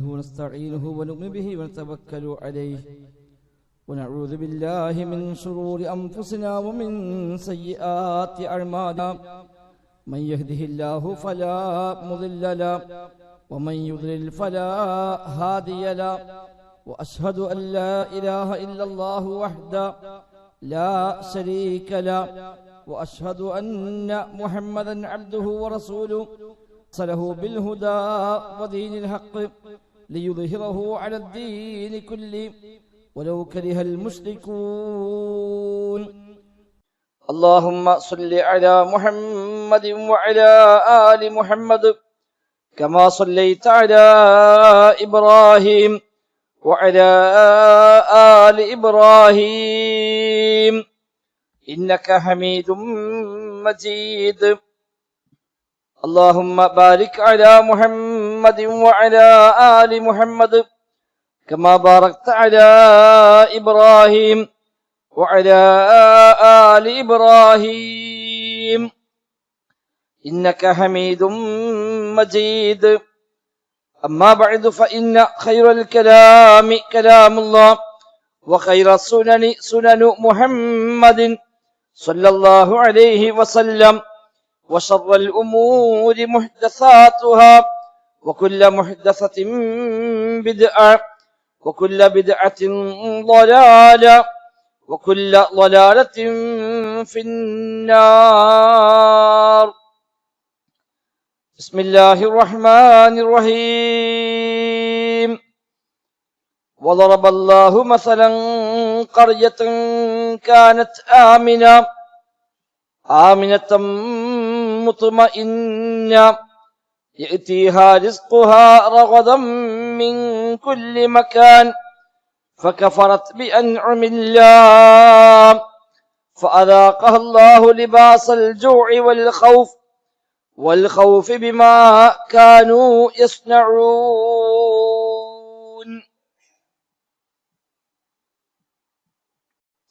ونستعينه ونؤمن به ونتوكل عليه ونعوذ بالله من شرور أنفسنا ومن سيئات أعمالنا من يهده الله فلا مضل له ومن يضلل فلا هادي له وأشهد أن لا إله إلا الله وحده لا شريك له وأشهد أن محمدا عبده ورسوله أرسله بالهدى ودين الحق ليظهره على الدين كله ولو كره المشركون. اللهم صل على محمد وعلى آل محمد كما صليت على إبراهيم وعلى آل إبراهيم إنك حميد مجيد. اللهم بارك على محمد وعلى آل محمد كما باركت على إبراهيم وعلى آل إبراهيم إنك حميد مجيد. أما بعد فإن خير الكلام كلام الله وخير السنن سنن محمد صلى الله عليه وسلم وشر الأمور محدثاتها وكل محدثة بدعة وكل بدعة ضلالة وكل ضلالة في النار. بسم الله الرحمن الرحيم. وضرب الله مثلا قرية كانت آمنة مطمئنة يأتيها رزقها رغدا من كل مكان فكفرت بأنعم الله فأذاقها الله لباس الجوع والخوف بما كانوا يصنعون.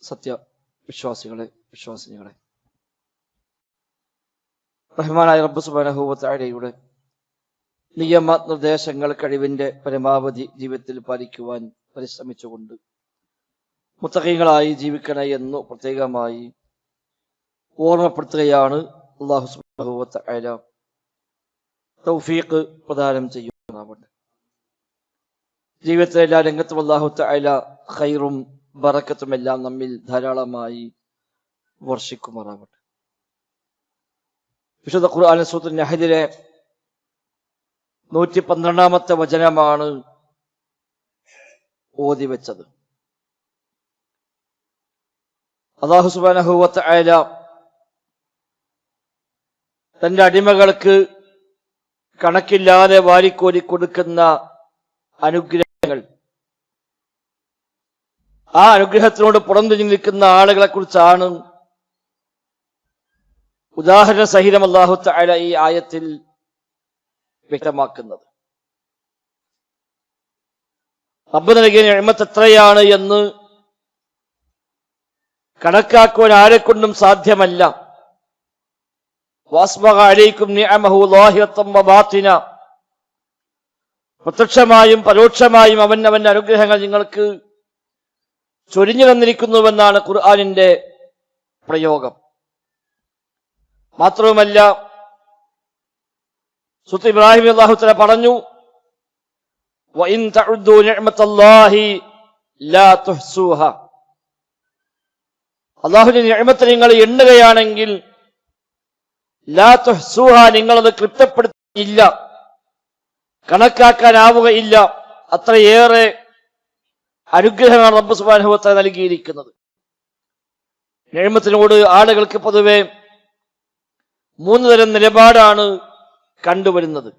സത്യ വിശ്വാസികളെ റഹ്മാനായ റബ്ബ് സുബ്ഹാനഹു വ തആലയുടെ നിയമ നിർദ്ദേശങ്ങൾ കഴിവിന്റെ പരമാവധി ജീവിതത്തിൽ പാലിക്കുവാൻ പരിശ്രമിച്ചുകൊണ്ട് മുത്തഖീങ്ങളായി ജീവിക്കണേ എന്ന് പ്രത്യേകമായി ഓർമ്മപ്പെടുത്തുകയാണ്. അല്ലാഹു സുബ്ഹാനഹു വ തആല തൗഫീഖ് പ്രദാനം ചെയ്യുമാറാവട്ടെ. ജീവിതത്തിലെ എല്ലാ രംഗത്തും അല്ലാഹു തആല ഖൈറും ബറക്കത്തും എല്ലാം നമ്മിൽ ധാരാളമായി വർഷിക്കുമാറാവട്ടെ. വിശുദ്ധ ഖുർആൻ സൂറത്തുൽ നഹ്ലിലെ 112-ാമത്തെ വചനമാണ് ഓതി വെച്ചത്. അല്ലാഹു സുബ്ഹാനഹു വ തആല തന്റെ അടിമകൾക്ക് കണക്കില്ലാതെ വാരിക്കോരി കൊടുക്കുന്ന അനുഗ്രഹങ്ങൾ, ആ അനുഗ്രഹത്തിനോട് പുറംതിരിഞ്ഞു നിൽക്കുന്ന ആളുകളെ കുറിച്ചാണ് ഉദാഹരണ സഹിതം അല്ലാഹു തആല ഈ ആയത്തിൽ വ്യക്തമാക്കുന്നത്. റബ്ബ് നൽകിയ നിഅമത്ത് എത്രയാണ് എന്ന് കണക്കാക്കുവാൻ ആരെക്കൊണ്ടും സാധ്യമല്ല. വഅസ്ബഗ അലൈക്കും നിഅമഹു ളാഹിറത്തൻ വബാത്തിന, പ്രത്യക്ഷമായും പരോക്ഷമായും അവന്റെ അനുഗ്രഹങ്ങൾ നിങ്ങൾക്ക് ചൊരിഞ്ഞു തന്നിരിക്കുന്നുവെന്നാണ് ഖുർആനിന്റെ പ്രയോഗം. മാത്രവുമല്ല, സൂറത്ത് ഇബ്രാഹിം അല്ലാഹു തആല പറഞ്ഞു, വഇൻ തഉദ്ദു നിഅമത്തല്ലാഹി ലാ തുഹ്സൂഹ, അല്ലാഹുവിന്റെ നിഅമത്ത് നിങ്ങൾ എണ്ണുകയാണെങ്കിൽ ലാ തുഹ്സൂഹ, നിങ്ങളത് ക്ലിപ്തപ്പെടുത്തിയില്ല, കണക്കാക്കാനാവുകയില്ല. അത്രയേറെ അനുഗ്രഹമാണ് റബ്ബ് സുബ്ഹാനഹു വ തആല നൽകിയിരിക്കുന്നത്. നിഅമത്തിനോട് ആളുകൾക്ക് പൊതുവെ 3 തരം നിലപാടാണ് കണ്ടുവരുന്നത്.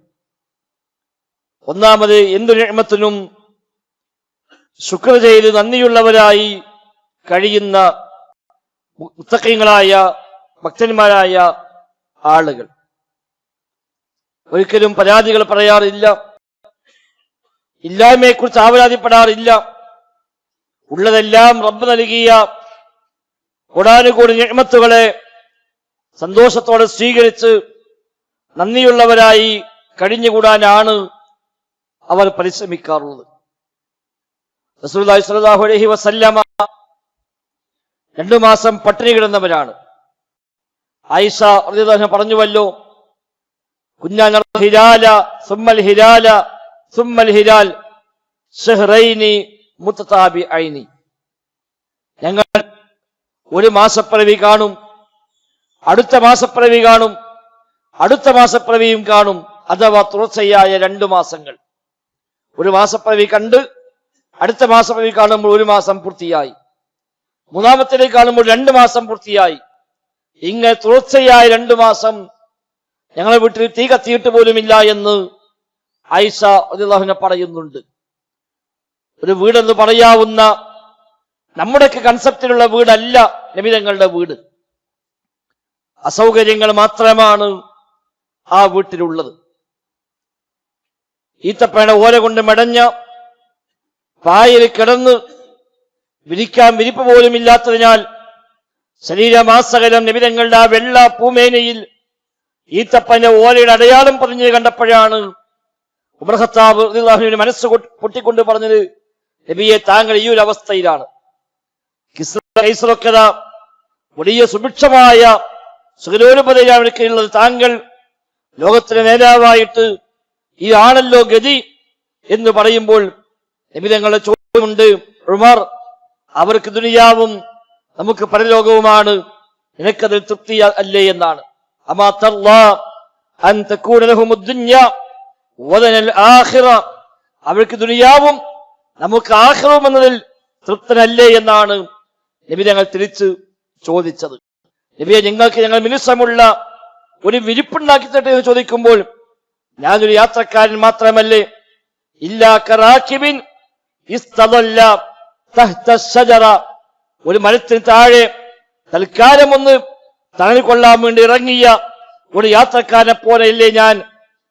ഒന്നാമത്, എന്തു നിഅമത്തിനും ശുക്ർ ചെയ്ത് നന്ദിയുള്ളവരായി കഴിയുന്ന മുത്തഖീങ്ങളായ ഭക്തന്മാരായ ആളുകൾ. ഒരിക്കലും പരാതികൾ പറയാറില്ല, ഇല്ലായ്മയെക്കുറിച്ച് ആവലാതിപ്പെടാറില്ല. ഉള്ളതെല്ലാം റബ്ബ് നൽകിയ കോടാനുകോടി നിഅമത്തുകളെ സന്തോഷത്തോടെ സ്വീകരിച്ച് നന്ദിയുള്ളവരായി കഴിഞ്ഞുകൂടാനാണ് അവർ പരിശ്രമിക്കാറുള്ളത്. റസൂലുള്ളാഹി സ്വല്ലല്ലാഹു അലൈഹി വസല്ലമ 2 മാസം പട്ടിണി കിടന്നവരാണ്. ആയിഷ റളിയല്ലാഹു അൻഹ പറഞ്ഞുവല്ലോ, കുഞ്ഞാ നറൽ ഹിലാല സുമ്മൽ ഹിലാല സുമ്മൽ ഹിലാൽ ശഹ്റൈനി മുതതാബിഐനി, ഞങ്ങൾ ഒരു മാസപ്പിറവി കാണും, അടുത്ത മാസപ്പിറവി കാണും, അടുത്ത മാസപ്പിറവിയും കാണും, അഥവാ തുടർച്ചയായ 2 മാസങ്ങൾ. ഒരു മാസപ്പിറവി കണ്ട് അടുത്ത മാസപ്പിറവി കാണുമ്പോൾ 1 മാസം പൂർത്തിയായി, മൂന്നാമത്തേലേക്ക് കാണുമ്പോൾ 2 മാസം പൂർത്തിയായി. ഇങ്ങനെ തുടർച്ചയായ 2 മാസം ഞങ്ങളെ വീട്ടിൽ തീ കത്തിയിട്ട് പോലുമില്ല എന്ന് ആയിഷ റളിയല്ലാഹു അൻഹ പറയുന്നുണ്ട്. ഒരു വീടെന്ന് പറയാവുന്ന നമ്മുടെയൊക്കെ കൺസെപ്റ്റിലുള്ള വീടല്ല നബി തങ്ങളുടെ വീട്. അസൗകര്യങ്ങൾ മാത്രമാണ് ആ വീട്ടിലുള്ളത്. ഈത്തപ്പഴ ഓല കൊണ്ട് മെടഞ്ഞ പായയിൽ കിടന്ന് വിരിക്കാൻ വിരിപ്പ് പോലും ഇല്ലാത്തതിനാൽ ശരീരമാസകലം നബി തങ്ങളുടെ ആ വെള്ള പൂമേനയിൽ ഈത്തപ്പന്റെ ഓലയുടെ അടയാളം പറഞ്ഞു കണ്ടപ്പോഴാണ് ഉമർ ഖത്താബ് റളിയല്ലാഹു അൻഹു മനസ്സ് പൊട്ടിക്കൊണ്ട് പറഞ്ഞത്, നബിയെ, താങ്കൾ ഈ ഒരു അവസ്ഥയിലാണ്. കൈസറൊക്കെ വലിയ സുഭിക്ഷമായ സുഖലോലുപതയാണുള്ളത്, താങ്കൾ ലോകത്തിലെ നേതാവായിട്ട് ഈ ആണല്ലോ ഗതി എന്ന് പറയുമ്പോൾ നബി തങ്ങളുടെ ചോദ്യമുണ്ട്, ഉമർ, അവർക്ക് ദുനിയാവും നമുക്ക് പരലോകവുമാണ്, നിനക്കതിൽ തൃപ്തി അല്ലേ എന്നാണ്. അമാ തർളാ അൻ തകൂന ലഹുമുദ് ദുനിയ വദനൽ ആഖിറ, അവർക്ക് ദുനിയാവും നമുക്ക് ആഖിറവും എന്നതിൽ തൃപ്തനല്ലേ എന്നാണ് നബി തങ്ങൾ തിരിച്ച് ചോദിച്ചത്. നബിയെ, നിങ്ങൾക്ക് ഞങ്ങൾ മിനുസമുള്ള ഒരു വിരിപ്പുണ്ടാക്കി തട്ടെ എന്ന് ചോദിക്കുമ്പോൾ, ഞാനൊരു യാത്രക്കാരൻ മാത്രമല്ലേ, ഇല്ലാ കറാകിബിൻ ഇസ്തദല്ല തഹ്ത ശജറ, ഒരു മരത്തിന് താഴെ തൽക്കാലം ഒന്ന് തണൽ കൊള്ളാൻ വേണ്ടി ഇറങ്ങിയ ഒരു യാത്രക്കാരനെ പോലെയല്ലേ ഞാൻ.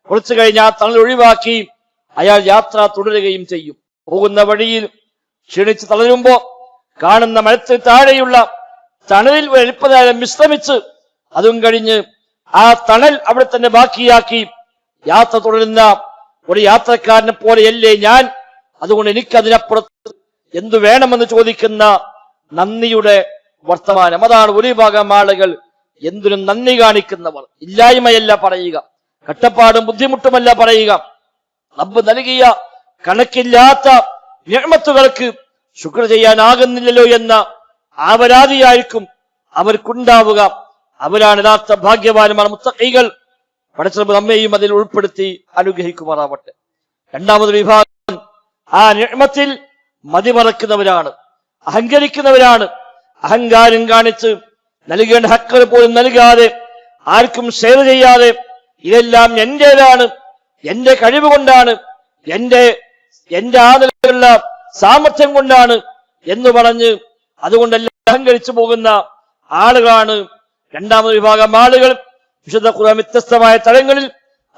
കുറച്ചു കഴിഞ്ഞ് ആ തണൽ ഒഴിവാക്കി അയാൾ യാത്ര തുടരുകയും ചെയ്യും. പോകുന്ന വഴിയിൽ ക്ഷീണിച്ച് തളരുമ്പോ കാണുന്ന മരത്തിന് താഴെയുള്ള തണലിൽ എളുപ്പനേരം വിശ്രമിച്ച് അതും കഴിഞ്ഞ് ആ തണൽ അവിടെ തന്നെ ബാക്കിയാക്കി യാത്ര തുടരുന്ന ഒരു യാത്രക്കാരനെ പോലെയല്ലേ ഞാൻ. അതുകൊണ്ട് എനിക്കതിനപ്പുറത്ത് എന്തു വേണമെന്ന് ചോദിക്കുന്ന നന്ദിയുടെ വർത്തമാനം. അതാണ് ഒരു ഭാഗം ആളുകൾ എന്തിനും നന്ദി കാണിക്കുന്നവർ. ഇല്ലായ്മയല്ല പറയുക, കഷ്ടപ്പാടും ബുദ്ധിമുട്ടുമല്ല പറയുക, റബ്ബ് നൽകിയ കണക്കില്ലാത്ത നിഅമത്തുകൾക്ക് ശുക്ർ ചെയ്യാനാകുന്നില്ലല്ലോ എന്ന ആപരാധിയായിരിക്കും അവർക്കുണ്ടാവുക. അവരാണ് യഥാർത്ഥ ഭാഗ്യവാന്മാർ, മുത്തഖീകൾ. പടച്ചറബ് നമ്മെയും അതിൽ ഉൾപ്പെടുത്തി അനുഗ്രഹിക്കുമാറാവട്ടെ. രണ്ടാമതൊരു വിഭാഗം ആ നിഅമത്തിൽ മതിമറക്കുന്നവരാണ്, അഹങ്കരിക്കുന്നവരാണ്. അഹങ്കാരം കാണിച്ച് നൽകേണ്ട ഹക്കുകൾ പോലും നൽകാതെ, ആർക്കും ഷെയർ ചെയ്യാതെ, ഇതെല്ലാം എന്റേതാണ്, എന്റെ കഴിവ് കൊണ്ടാണ്, എന്റെ ആ നിലയിലുള്ള സാമർത്ഥ്യം കൊണ്ടാണ് എന്ന് പറഞ്ഞ് അതുകൊണ്ടെല്ലാം അഹങ്കരിച്ചു പോകുന്ന ആളുകളാണ് രണ്ടാമത് വിഭാഗം ആളുകൾ. വിശുദ്ധ ഖുർആൻ വ്യത്യസ്തമായ തലങ്ങളിൽ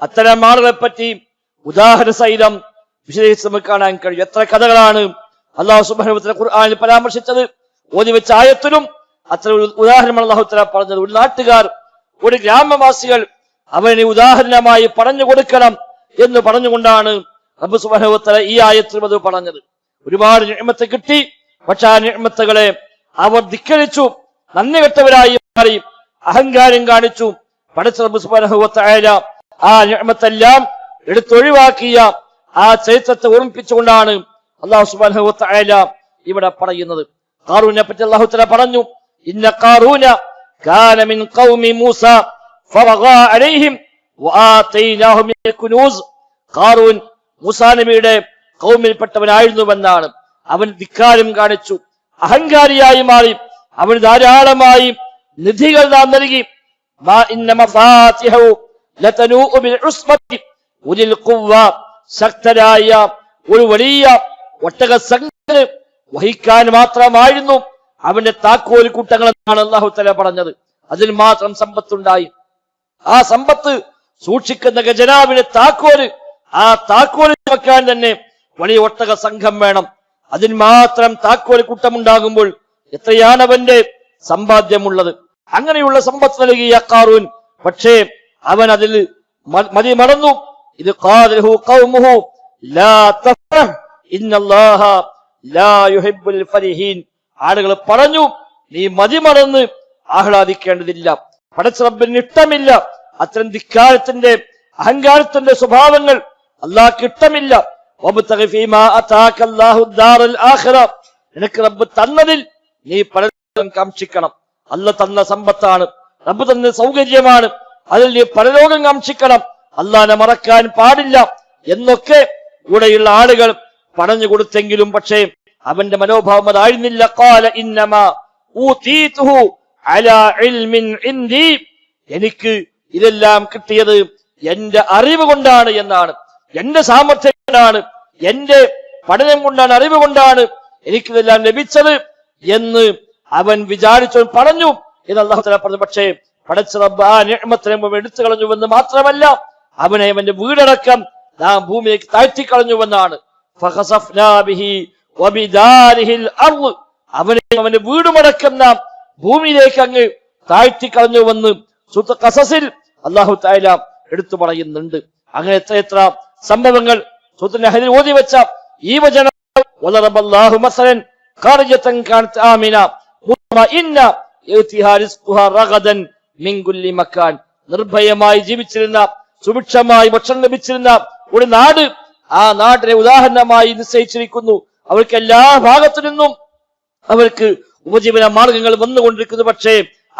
അത്തരം ആളുകളെ പറ്റി ഉദാഹരണ സഹിതം വിശദീകരിച്ച് നമുക്ക് കാണാൻ കഴിയും. എത്ര കഥകളാണ് അല്ലാഹു സുബ്ഹാനഹു വ തആല ഖുർആനിൽ പരാമർശിച്ചത്. ഓതി വെച്ച ആയത്തിലും അത്ര ഉദാഹരണമാണ് അല്ലാഹു തആല പറഞ്ഞത്. ഒരു നാട്ടുകാർ, ഒരു ഗ്രാമവാസികൾ അവനെ ഉദാഹരണമായി പറഞ്ഞു കൊടുക്കണം എന്ന് പറഞ്ഞുകൊണ്ടാണ് റബ്ബ് സുബ്ഹാനഹു വ തആല ഈ ആയത്തിൽ അത് പറഞ്ഞത്. ഒരുപാട് നിഅമത്ത് കിട്ടി, പക്ഷെ ആ നിഅമത്തുകളെ അവർ ധിക്കരിച്ചു, നന്ദി കെട്ടവരായി മാറി, അഹങ്കാരം കാണിച്ചു. പടച്ച റബ്ബ് സുബ്ഹാനഹു വ തആല ആ നിഅമത്തെല്ലാം എടുത്തൊഴിവാക്കിയ ആ ചരിത്രത്തെ ഓർമ്മിപ്പിച്ചുകൊണ്ടാണ് അല്ലാഹു സുബ്ഹാനഹു വ തആല ഇവിടെ പറയുന്നത്. ഖാറൂനെ പറ്റി അല്ലാഹു തആല പറഞ്ഞു, ഇന്ന ഖാറൂന കാന മിൻ ഖൗമി മൂസ ഫറഗാ അലൈഹിം വആതൈനാഹു മിനൽ കുനൂസ്. ഖാറൂൻ മൂസാ നബിയുടെ ഖൗമിൽപ്പെട്ടവനായിരുന്നുവെന്നാണ്. അവൻ ധിക്കാരം കാണിച്ചു, അഹങ്കാരിയായി മാറി. അവന് ധാരാളമായി നിധികൾ നാം നൽകി. ശക്തരായ ഒരു വലിയ ഒട്ടക സംഘത്തിന് വഹിക്കാൻ മാത്രമായിരുന്നു അവന്റെ താക്കോൽ കൂട്ടങ്ങൾ എന്നാണ് അല്ലാഹു തആല പറഞ്ഞത്. അതിൽ മാത്രം സമ്പത്തുണ്ടായി. ആ സമ്പത്ത് സൂക്ഷിക്കുന്ന ഖജനാവിന്റെ താക്കോല്, ആ താക്കോല് വെക്കാൻ തന്നെ വലിയ ഒട്ടക സംഘം വേണം. അതിന് മാത്രം താക്കോൽ കൂട്ടമുണ്ടാകുമ്പോൾ എത്രയാണ് അവന്റെ സമ്പാദ്യമുള്ളത്. അങ്ങനെയുള്ള സമ്പത്ത് നൽകിയ ഖാറൂൻ, പക്ഷേ അവൻ അതിൽ മതിമറന്നു. ഇത് ഖാലഹു ഖൗമുഹു ലാ തഫ്റഹ് ഇന്നല്ലാഹ ലാ യുഹിബ്ബുൽ ഫരിഹീൻ. ആളുകൾ പറഞ്ഞു, നീ മതിമറന്ന് ആഹ്ലാദിക്കേണ്ടതില്ല, പടച്ച റബ്ബിന് ഇഷ്ടമില്ല അത്തരം ധിക്കാരത്തിന്റെ അഹങ്കാരത്തിന്റെ സ്വഭാവങ്ങൾ, അല്ലാഹുക്ക് ഇഷ്ടമില്ല. വബ്തഗി ഫീമാ അതാക അല്ലാഹു ദാറൽ ആഖിറ, നിനക്ക് റബ്ബ് തന്നതിൽ നീ പരലോകം കാംക്ഷിക്കണം. അല്ലാഹ് തന്ന സമ്പത്താണ്, റബ്ബ് തന്ന സൗകര്യമാണ്, അതിൽ നീ പരലോകം കാംക്ഷിക്കണം, അല്ലാഹനെ മറക്കാൻ പാടില്ല എന്നൊക്കെ കൂടെയുള്ള ആളുകൾ പറഞ്ഞു കൊടുത്തെങ്കിലും പക്ഷേ അവന്റെ മനോഭാവം അതായിരുന്നില്ല. ഖാല ഇന്നമാ ഊതീതുഹു അലാ ഇൽമിൻ ഇൻദി, എനിക്ക് ഇതെല്ലാം കിട്ടിയത് എന്റെ അറിവ് കൊണ്ടാണ് എന്നാണ്, എന്റെ സാമർത്ഥ്യം കൊണ്ടാണ്, എന്റെ പഠനം കൊണ്ടാണ്, അറിവ് കൊണ്ടാണ് എനിക്കിതെല്ലാം ലഭിച്ചത് എന്ന് അവൻ വിചാരിച്ചു പറഞ്ഞു എന്ന് അല്ലാഹു തആല പറഞ്ഞു. പക്ഷേ പടച്ച റബ്ബ് ആ നിഅമത്തിനെ എടുത്തു കളഞ്ഞുവെന്ന് മാത്രമല്ല, അവനെ അവന്റെ വീടടക്കം നാം ഭൂമിയിലേക്ക് താഴ്ത്തിക്കളഞ്ഞുവെന്നാണ്. ഫഖസഫ്നാ ബിഹി വബിദാരിഹിൽ അർള്, അവന്റെ വീടുമടക്കം നാം ഭൂമിയിലേക്ക് അങ്ങ് താഴ്ത്തിക്കളഞ്ഞുവെന്ന് സൂറത്ത് ഖസസിൽ അല്ലാഹു തആല എടുത്തു പറയുന്നുണ്ട്. അങ്ങനെ എത്ര സംഭവങ്ങൾ സൂറത്തുൽ നഹ്ലിൽ ഓതി വെച്ച ഈ വചനം, വലറബല്ലാഹു മസലൻ ഖാരിജതൻ കാനത് ആമിന മുത്മഇന്ന യതിഹാ റിസ്ഖുഹാ റഗദൻ മിൻ കുല്ലി മക്കാൻ, നിർഭയമായി ജീവിച്ചിരുന്ന, സുഭിക്ഷമായി ഭക്ഷണം ലഭിച്ചിരുന്ന ഒരു നാട്, ആ നാടിനെ ഉദാഹരണമായി നിശ്ചയിച്ചിരിക്കുന്നു. അവർക്ക് എല്ലാ ഭാഗത്തു നിന്നും അവർക്ക് ഉപജീവന മാർഗങ്ങൾ വന്നുകൊണ്ടിരിക്കുന്നു. പക്ഷേ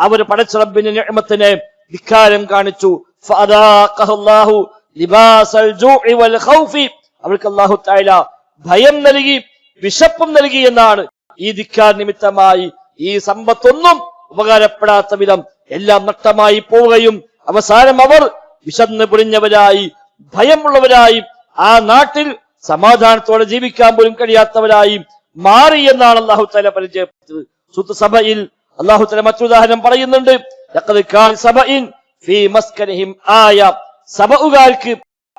അവർ പടച്ച റബ്ബിന്റെ നിഅമത്തിനെ ധിക്കാരം കാണിച്ചു. ഫഅദാഖഹുല്ലാഹു ലിബാസൽ ജൂഇ വൽ ഖൗഫി, അവർക്ക് അല്ലാഹു തആല ഭയം നൽകി, വിശപ്പും നൽകി എന്നാണ്. ഈ ധിക്കാര നിമിത്തമായി ഈ സമ്പത്തൊന്നും ഉപകാരപ്പെടാത്ത വിധം എല്ലാം നഷ്ടമായി പോവുകയും അവസാനം അവർ വിശന്ന് പൊരിഞ്ഞവരായി, ഭയമുള്ളവരായി, ആ നാട്ടിൽ സമാധാനത്തോടെ ജീവിക്കാൻ പോലും കഴിയാത്തവരായി മാറി എന്നാണ് അല്ലാഹു തആല പരിചയപ്പെടുത്തിയത്. സൂറത്ത് സബയിൽ അല്ലാഹു തആല മറ്റൊരുദാഹരണം പറയുന്നുണ്ട്. ലഖദ് കാന സബഇൻ ഫീ മസ്കനിഹിം ആയ, സബഉകാർക്ക്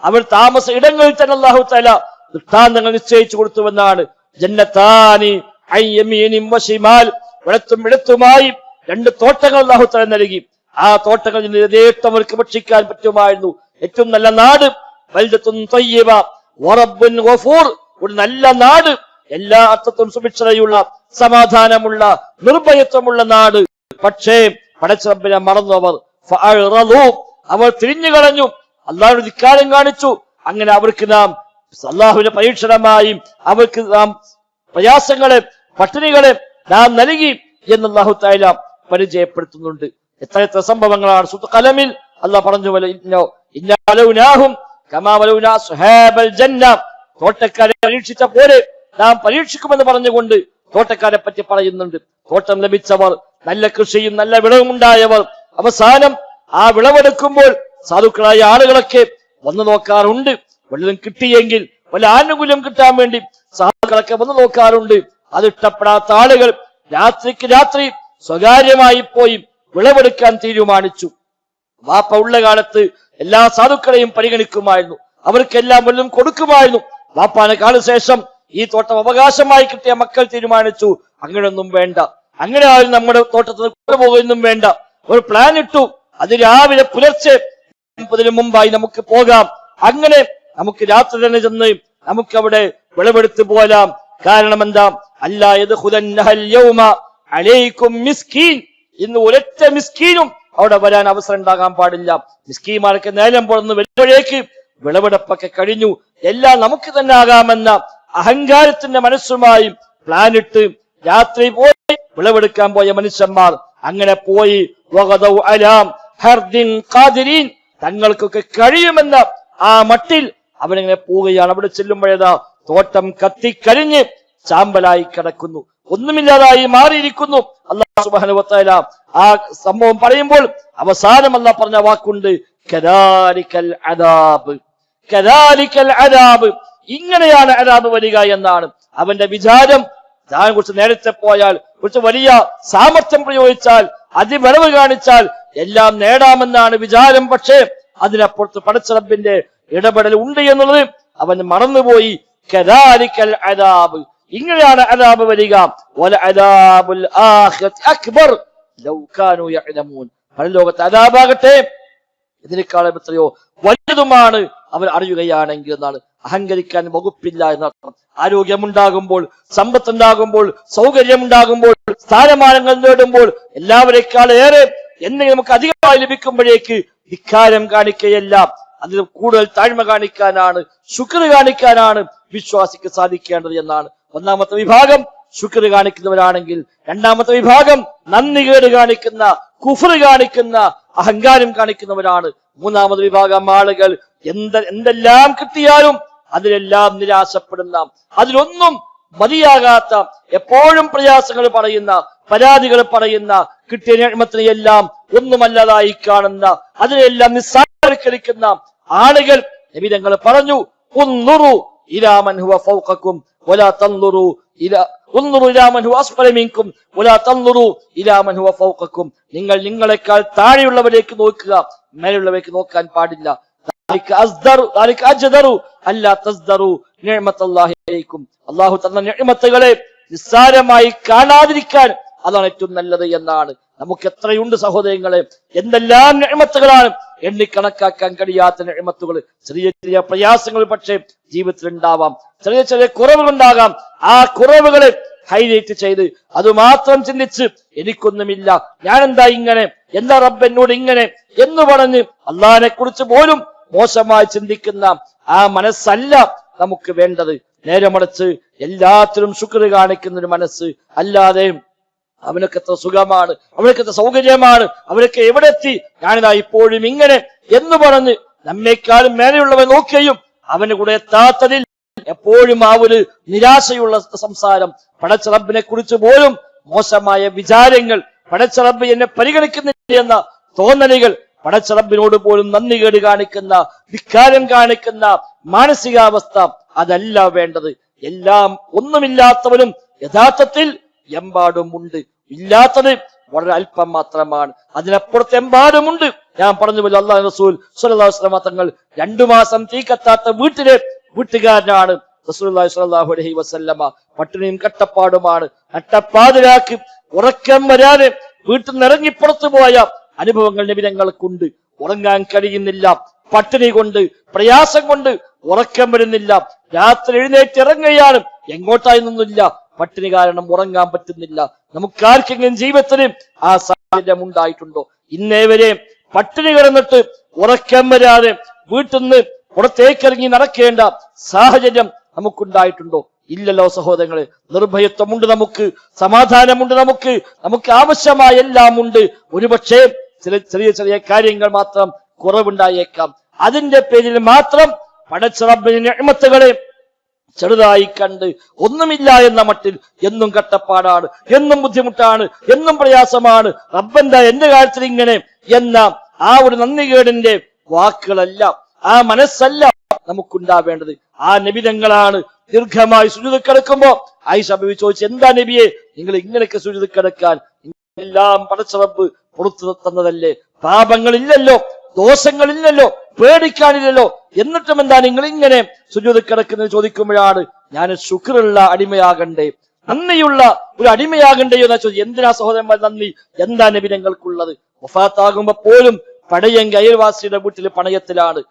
അവർ താമസ ഇടങ്ങളിൽ തന്നെ അല്ലാഹു തആല ദൃഷ്ടാന്തങ്ങൾ നിശ്ചയിച്ചു കൊടുത്തുവെന്നാണ്. ജന്നതാനി അൻ യമീനിൻ വശിമാൽ, വലത്തും ഇടത്തുമായി രണ്ട് തോട്ടങ്ങൾ അല്ലാഹു തആല നൽകി. ആ തോട്ടങ്ങളിൽ യഥേഷ്ടം അവർക്ക് ഭക്ഷിക്കാൻ പറ്റുമായിരുന്നു. ഏറ്റവും നല്ല നാട്, ബൽദത്തുൻ തയ്യിബ വറബ്ബുൻ ഗഫൂർ, ഒരു നല്ല നാട്, എല്ലാ അർത്ഥത്തിലും സുഭിക്ഷതയുള്ള, സമാധാനമുള്ള, നിർഭയത്വമുള്ള നാട്. പക്ഷേ പടച്ച റബ്ബിനെ മറന്നു അവർ. ഫഅറളു, അവർ തിരിഞ്ഞു കളഞ്ഞു, അല്ലാഹുവിനെ ധിക്കാരം കാണിച്ചു. അങ്ങനെ അവർക്ക് നാം അല്ലാഹുവിന്റെ പരീക്ഷണമായി അവർക്ക് നാം പ്രയാസങ്ങളെ, പട്ടിണികളെ നാം നൽകി എന്ന് അല്ലാഹു തആല പരിചയപ്പെടുത്തുന്നുണ്ട്. എത്ര സംഭവങ്ങളാണ്. സൂറത്ത് ഖലമിൽ അല്ലാഹു പറഞ്ഞു, ഇന്നലൗനാഹും കമാ വലൗനാ സുഹാബൽ ജന്ന, തോട്ടക്കാരെ പരീക്ഷിച്ച പോലെ നാം പരീക്ഷിക്കുമെന്ന് പറഞ്ഞുകൊണ്ട് തോട്ടക്കാരെ പറ്റി പറയുന്നുണ്ട്. തോട്ടം ലഭിച്ചവർ, നല്ല കൃഷിയും നല്ല വിളവും ഉണ്ടായവർ, അവസാനം ആ വിളവെടുക്കുമ്പോൾ സാധുക്കളായ ആളുകളൊക്കെ വന്നു നോക്കാറുണ്ട്. വല്ലതും കിട്ടിയെങ്കിൽ, വല്ല ആനുകൂല്യം കിട്ടാൻ വേണ്ടി സാധുക്കളൊക്കെ വന്നു നോക്കാറുണ്ട്. അത് ഇഷ്ടപ്പെടാത്ത ആളുകൾ രാത്രിക്ക് രാത്രി സ്വകാര്യമായി പോയി വിളവെടുക്കാൻ തീരുമാനിച്ചു. വാപ്പ ഉള്ള കാലത്ത് എല്ലാ സാധുക്കളെയും പരിഗണിക്കുമായിരുന്നു, അവർക്കെല്ലാം വല്ലതും കൊടുക്കുമായിരുന്നു. വാപ്പാനെ കാലശേഷം ഈ തോട്ടം അവകാശമായി കിട്ടിയ മക്കൾ തീരുമാനിച്ചു, അങ്ങനെയൊന്നും വേണ്ട, അങ്ങനെ ആരും നമ്മുടെ തോട്ടത്തിൽ കൊണ്ടുപോകുന്നതും വേണ്ട. ഒരു പ്ലാൻ ഇട്ടു, അത് രാവിലെ പുലർച്ചെ മുമ്പായി നമുക്ക് പോകാം. അങ്ങനെ നമുക്ക് രാത്രി തന്നെ ചെന്ന് നമുക്ക് അവിടെ വിളവെടുത്ത് പോരാം. കാരണം എന്താ? അല്ലാ യദ്ഖുലന്നഹൽ യൗമ അലൈക്കും മിസ്കീൻ, ഇന്ന് ഒരൊറ്റ മിസ്കീനും അവിടെ വരാൻ അവസരം ഉണ്ടാകാൻ പാടില്ല. മിസ്കീന്മാർക്ക് നേരം പുറന്ന് വരുമ്പോഴേക്ക് വിളവെടുപ്പൊക്കെ കഴിഞ്ഞു, എല്ലാം നമുക്ക് തന്നെ ആകാമെന്ന അഹങ്കാരത്തിന്റെ മനസ്സുമായി പ്ലാനിട്ട് രാത്രി പോയി വിളവെടുക്കാൻ പോയ മനുഷ്യന്മാർ അങ്ങനെ പോയി. വഗദൗ അലാം ഹർദിൻ ഖാദിരീൻ, തങ്ങൾക്കൊക്കെ കഴിയുമെന്ന ആ മട്ടിൽ അവനിങ്ങനെ പോവുകയാണ്. അവിടെ ചെല്ലുമ്പോഴേതാ തോട്ടം കത്തിക്കരിഞ്ഞ് ചാമ്പലായി കിടക്കുന്നു, ഒന്നുമില്ലാതായി മാറിയിരിക്കുന്നു. അല്ലാഹു സുബ്ഹാനഹു വ തആല ആ സംഭവം പറയുമ്പോൾ അവസാനം അല്ലാഹു പറഞ്ഞ വാക്കുണ്ട്, കദാലിക്കൽ അദാബ്, കദാലിക്കൽ അദാബ്, ഇങ്ങനെയാണ് അദാബ് വരിക എന്നാണ് അവന്റെ വിചാരം. താൻ കുറിച്ച് നേരത്തെ പോയാൽ, കുറച്ച് വലിയ സാമർത്ഥ്യം പ്രയോഗിച്ചാൽ, അതിവിളവ് കാണിച്ചാൽ എല്ലാം നേടാമെന്നാണ് വിചാരം. പക്ഷേ അതിനപ്പുറത്ത് പടച്ച റബ്ബിന്റെ ഇടപെടൽ ഉണ്ട് എന്നുള്ളത് അവൻ മറന്നുപോയി. കദാലിക്കൽ അദാബ്, ഇങ്ങനെയാണ് അദാബ് വരിക. വല അദാബുൽ ആഖിറതി അക്ബർ ലൗ കാനൂ യഅലമൂൻ, പരലോകത്തെ അദാബാകട്ടെ ഇതിനേക്കാളും എത്രയോ വലുതുമാണ് അവർ അറിയുകയാണെങ്കിൽ എന്നാണ്. അഹങ്കരിക്കാൻ വകുപ്പില്ല എന്നർത്ഥം. ആരോഗ്യമുണ്ടാകുമ്പോൾ, സമ്പത്തുണ്ടാകുമ്പോൾ, സൗകര്യമുണ്ടാകുമ്പോൾ, സ്ഥാനമാനങ്ങൾ നേടുമ്പോൾ, എല്ലാവരെക്കാളേറെ എന്തെങ്കിലും നമുക്ക് അധികമായി ലഭിക്കുമ്പോഴേക്ക് ധിക്കാരം കാണിക്കുകയല്ല, അതിൽ കൂടുതൽ താഴ്മ കാണിക്കാനാണ്, ശുക്ർ കാണിക്കാനാണ് വിശ്വാസിക്ക് സാധിക്കേണ്ടത് എന്നാണ്. ഒന്നാമത്തെ വിഭാഗം ശുക്ർ കാണിക്കുന്നവരാണെങ്കിൽ, രണ്ടാമത്തെ വിഭാഗം നന്ദികേട് കാണിക്കുന്ന, കുഫ്ർ കാണിക്കുന്ന, അഹങ്കാരം കാണിക്കുന്നവരാണ്. മൂന്നാമത്തെ വിഭാഗം ആളുകൾ എന്തെല്ലാം കിട്ടിയാലും അതിലെല്ലാം നിരാശപ്പെടുന്ന, അതിലൊന്നും മതിയാകാത്ത, എപ്പോഴും പ്രയാസങ്ങൾ പറയുന്ന, പരാതികൾ പറയുന്ന, കിട്ടിയ നിഅ്മത്തിനെയെല്ലാം ഒന്നുമല്ലാതായി കാണുന്ന, അതിനെല്ലാം നിസ്സാരവൽക്കരിക്കുന്ന ആളുകൾ നബി തങ്ങൾ പറഞ്ഞു, ഉൻദുറു ഇലാ മൻ ഹുവ ഫൗഖകും വലാ തൻദുറു ഇലാ ഉൻദുറു ഇലാ മൻ ഹുവ അസ്ഫല മിൻകും വലാ തൻദുറു ഇലാ മൻ ഹുവ ഫൗഖകും. നിങ്ങൾ നിങ്ങളെക്കാൾ താഴെയുള്ളവരേക്ക് നോക്കുക, മേലെയുള്ളവരേക്ക് നോക്കാൻ പാടില്ല. അല്ലാഹു തന്ന നിഅ്മത്തുകളെ നിസ്സാരമായി കാണാതിരിക്കാൻ അതാണ് ഏറ്റവും നല്ലത് എന്നാണ്. നമുക്ക് എത്രയുണ്ട് സഹോദരങ്ങളെ, എന്തെല്ലാം നിഅ്മത്തുകളാണ്, എണ്ണിക്കണക്കാക്കാൻ കഴിയാത്ത നിഅ്മത്തുകൾ. ചെറിയ ചെറിയ പ്രയാസങ്ങൾ പക്ഷേ ജീവിതത്തിൽ ഉണ്ടാവാം, ചെറിയ ചെറിയ കുറവുകൾ ഉണ്ടാകാം. ആ കുറവുകളെ ഹൈലൈറ്റ് ചെയ്ത് അതുമാത്രം ചിന്തിച്ച് എനിക്കൊന്നുമില്ല, ഞാനെന്താ ഇങ്ങനെ, എന്താ റബ്ബ് എന്നോട് ഇങ്ങനെ എന്ന് പറഞ്ഞ് അള്ളാഹിനെ കുറിച്ച് പോലും മോശമായി ചിന്തിക്കുന്ന ആ മനസ്സല്ല നമുക്ക് വേണ്ടത്. നേരെ മറിച്ച് എല്ലാത്തിലും ശുക്ർ കാണിക്കുന്ന ഒരു മനസ്സ്. അല്ലാതെ അവനൊക്കെ എത്ര സുഖമാണ്, അവനൊക്കെ എത്ര സൗകര്യമാണ്, അവരൊക്കെ എവിടെ എത്തി, ഞാനിതാ ഇപ്പോഴും ഇങ്ങനെ എന്ന് പറഞ്ഞ് നമ്മെക്കാളും മേലെയുള്ളവൻ നോക്കുകയും അവന് കൂടെ എത്താത്തതിൽ എപ്പോഴും ആ ഒരു നിരാശയുള്ള സംസാരം, പടച്ച റബ്ബിനെ കുറിച്ച് പോലും മോശമായ വിചാരങ്ങൾ, പടച്ച റബ്ബ് എന്നെ പരിഗണിക്കുന്നില്ല എന്ന തോന്നലുകൾ, പടച്ച റബ്ബിനോട് പോലും നന്ദികേട് കാണിക്കുന്ന, ധിക്കാരം കാണിക്കുന്ന മാനസികാവസ്ഥ, അതല്ല വേണ്ടത്. എല്ലാം ഒന്നുമില്ലാത്തവനും യഥാർത്ഥത്തിൽ എമ്പാടുമുണ്ട്, ഇല്ലാത്തത് വളരെ അല്പം മാത്രമാണ്. അതിനപ്പുറത്ത് എമ്പാടുമുണ്ട്. ഞാൻ പറഞ്ഞുപോലെ അല്ലാഹു റസൂൽ സ്വല്ലല്ലാഹു അലൈഹി വസല്ലം തങ്ങൾ 2 മാസം തീ കത്താത്ത വീട്ടിലെ വീട്ടുകാരനാണ് റസൂലുള്ളാഹി സ്വല്ലല്ലാഹു അലൈഹി വസല്ലമ. പട്ടിണിയും കട്ടപ്പാടുമാണ്. നട്ടപ്പാതിരാക്ക് ഉറക്കം വരാതെ വീട്ടിൽ നിന്ന് ഇറങ്ങി പുറത്തു പോയ അനുഭവങ്ങൾ നബി തങ്ങൾക്കുണ്ട്. ഉറങ്ങാൻ കഴിയുന്നില്ല, പട്ടിണി കൊണ്ട്, പ്രയാസം കൊണ്ട് ഉറക്കം വരുന്നില്ല. രാത്രി എഴുന്നേറ്റ് ഇറങ്ങുകയാണ്, എങ്ങോട്ടായിരുന്നില്ല, പട്ടിണി കാരണം ഉറങ്ങാൻ പറ്റുന്നില്ല. നമുക്കാർക്കെങ്കിലും ജീവിതത്തിന് ആ സാഹചര്യം ഉണ്ടായിട്ടുണ്ടോ? ഇന്നേ വരെ പട്ടിണി കിടന്നിട്ട് ഉറക്കം വരാതെ വീട്ടിൽ നിന്ന് പുറത്തേക്കിറങ്ങി നടക്കേണ്ട സാഹചര്യം നമുക്കുണ്ടായിട്ടുണ്ടോ? ഇല്ലല്ലോ സഹോദരങ്ങളെ. നിർഭയത്വമുണ്ട് നമുക്ക്, സമാധാനമുണ്ട് നമുക്ക്, നമുക്ക് ആവശ്യമായ എല്ലാം ഉണ്ട്. ഒരുപക്ഷെ ചെറിയ ചെറിയ കാര്യങ്ങൾ മാത്രം കുറവുണ്ടായേക്കാം. അതിന്റെ പേരിൽ മാത്രം പടച്ച റബ്ബിന്റെ നിഅ്മത്തുകളെ ചെറുതായി കണ്ട് ഒന്നുമില്ല എന്ന മട്ടിൽ എന്നും കട്ടപ്പാടാണ്, എന്നും ബുദ്ധിമുട്ടാണ്, എന്നും പ്രയാസമാണ്, റബ്ബെന്താ എന്റെ കാര്യത്തിൽ ഇങ്ങനെ എന്ന ആ ഒരു നന്ദികേടിന്റെ വാക്കുകളല്ല, ആ മനസ്സല്ല നമുക്കുണ്ടാവേണ്ടത്. ആ നബിതങ്ങളാണ് ദീർഘമായി സുജൂദിൽ കിടക്കുമ്പോ ആയിഷ ബീവി ചോദിച്ചു, എന്താ നബിയെ നിങ്ങൾ ഇങ്ങനെയൊക്കെ സുജൂദിൽ കിടക്കാൻ? എല്ലാം പടച്ച റബ്ബ് പുറത്തു തന്നതല്ലേ, പാപങ്ങളില്ലല്ലോ, ദോഷങ്ങളില്ലല്ലോ, പേടിക്കാനില്ലല്ലോ, എന്നിട്ടും എന്താ നിങ്ങൾ ഇങ്ങനെ സുജൂദിൽ കിടക്കുന്നത് ചോദിക്കുമ്പോഴാണ് ഞാൻ ശുക്റുള്ള അടിമയാകണ്ടേ, നന്ദിയുള്ള ഒരു അടിമയാകണ്ടേ എന്നാ ചോദിച്ചു. എന്തിനാ സഹോദരന്മാർ നന്ദി? എന്താ നബി ഞങ്ങൾക്കുള്ളത്? വഫാത്താകുമ്പോ പോലും പടയെങ്കി അയൽവാസിയുടെ വീട്ടിൽ പണയത്തിലാണ്.